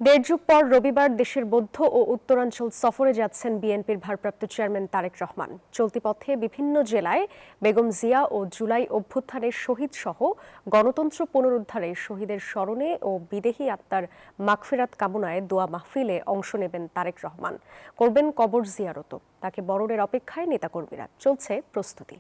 দেড় যুগ পর রবিবার দেশের মধ্য ও উত্তরাঞ্চল সফরে যাচ্ছেন বিএনপির ভারপ্রাপ্ত চেয়ারম্যান তারেক রহমান। চলতি পথে বিভিন্ন জেলায় বেগম জিয়া ও জুলাই অভ্যুত্থানের শহীদ সহ গণতন্ত্র পুনরুদ্ধারে শহীদের স্মরণে ও বিদেহী আত্মার মাগফিরাত কামনায় দোয়া মাহফিলে অংশ নেবেন তারেক রহমান। করবেন কবর জিয়ারত। তাকে বরণের অপেক্ষায় নেতাকর্মীরা। চলছে প্রস্তুতি।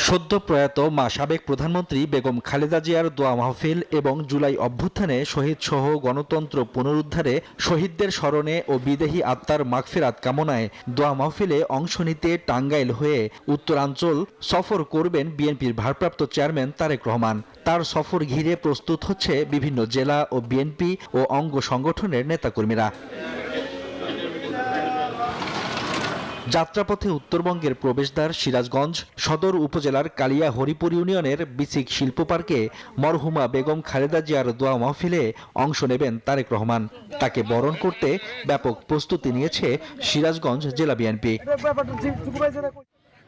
সদ্য প্রয়াত সাবেক প্রধানমন্ত্রী বেগম খালেদা জিয়ার দোয়া মাহফিল এবং জুলাই অভ্যুত্থানে শহীদ সহ গণতন্ত্র পুনরুদ্ধারে শহীদদের স্মরণে ও বিদেহী আত্মার মাগফিরাত কামনায় দোয়া মাহফিলে অংশ নিতে টাঙ্গাইল হয়ে উত্তরাঞ্চল সফর করবেন বিএনপির ভারপ্রাপ্ত চেয়ারম্যান তারেক রহমান। তার সফর ঘিরে প্রস্তুত হচ্ছে বিভিন্ন জেলা ও বিএনপি ও অঙ্গ সংগঠনের নেতাকর্মীরা। যাত্রাপথে উত্তরবঙ্গের প্রবেশদ্বার সিরাজগঞ্জ সদর উপজেলার কালিয়া হরিপুর ইউনিয়নের বিসিক শিল্প পার্কে মরহুমা বেগম খালেদা জিয়ার দোয়া মাহফিলে অংশ নেবেন তারেক রহমান। তাকে বরণ করতে ব্যাপক প্রস্তুতি নিয়েছে সিরাজগঞ্জ জেলা বিএনপি।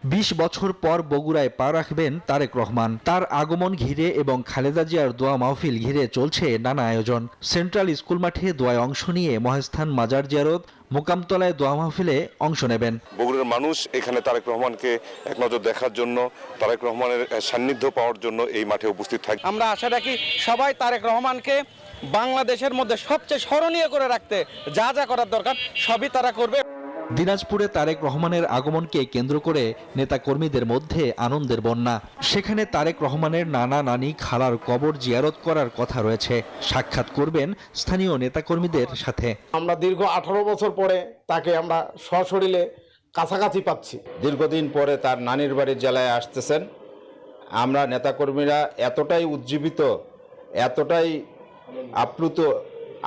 ২০ বছর পর বগুড়ায় পা রাখবেন তারেক রহমান। তার আগমন ঘিরে এবং খালেদা জিয়ার দোয়া মাহফিল ঘিরে চলছে নানা আয়োজন। সেন্ট্রাল স্কুল মাঠে দোয়ায় অংশ নিয়ে মহেস্থান মাজার জিয়ারত, মোকামতলায় দোয়া মাহফিলে অংশ নেবেন। বগুড়ার মানুষ এখানে তারেক রহমানকে এক নজর দেখার জন্য, তারেক রহমানের সান্নিধ্য পাওয়ার জন্য এই মাঠে উপস্থিত থাকে। আমরা আশা রাখি সবাই তারেক রহমানকে বাংলাদেশের মধ্যে সবচেয়ে স্মরণীয় করে রাখতে যা যা করার দরকার সবই তারা করবে। দিনাজপুরে তারেক রহমানের আগমনকে কেন্দ্র করে নেতাকর্মীদের মধ্যে আনন্দের বন্যা। সেখানে তারেক রহমানের নানা নানি খালার কবর জিয়ারত করার কথা রয়েছে। সাক্ষাৎ করবেন স্থানীয় নেতাকর্মীদের সাথে। আমরা দীর্ঘ 18 বছর পরে তাকে আমরা সশরীরে কাছাকাছি পাচ্ছি। দীর্ঘদিন পরে তার নানির বাড়ির জেলায় আসতেছেন। আমরা নেতাকর্মীরা এতটাই উজ্জীবিত, এতটাই আপ্লুত,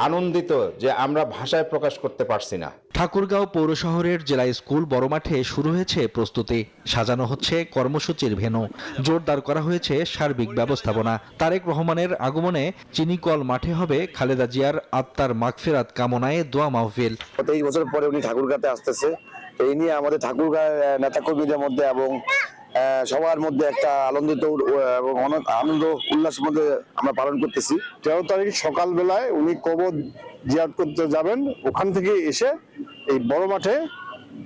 আনন্দিত যে আমরা ভাষায় প্রকাশ করতে পারছি না। ঠাকুরগাঁও পৌর শহরের জেলা স্কুল বড় মাঠে শুরু হয়েছে প্রস্তুতি। সাজানো হচ্ছে কর্মসূচির ভেন্যু, জোরদার করা হয়েছে সার্বিক ব্যবস্থাপনা। তারেক রহমানের আগমনে চিনিকল মাঠে হবে খালেদা জিয়ার আত্মার মাগফিরাত কামনায় দোয়া মাহফিল। 23 বছর পরে উনি ঠাকুরগাঁতে আসতেছে। এই নিয়ে আমাদের ঠাকুরগাঁ নেতাকর্মীদের মধ্যে এবং সবার মধ্যে একটা আনন্দিত এবং আনন্দ উল্লাসের মধ্যে আমরা পালন করতেছি। 13 তারিখ সকালবেলায় উনি কবর জিয়ারত করতে যাবেন। ওখান থেকে এসে এই বড় মাঠে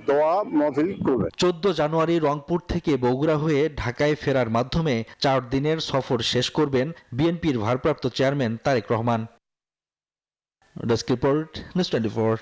দোয়া মাহফিল করবেন। 14 জানুয়ারি রংপুর থেকে বগুড়া হয়ে ঢাকায় ফেরার মাধ্যমে 4 দিনের সফর শেষ করবেন বিএনপির ভারপ্রাপ্ত chairman Tarique Rahman. Desk report, news 24।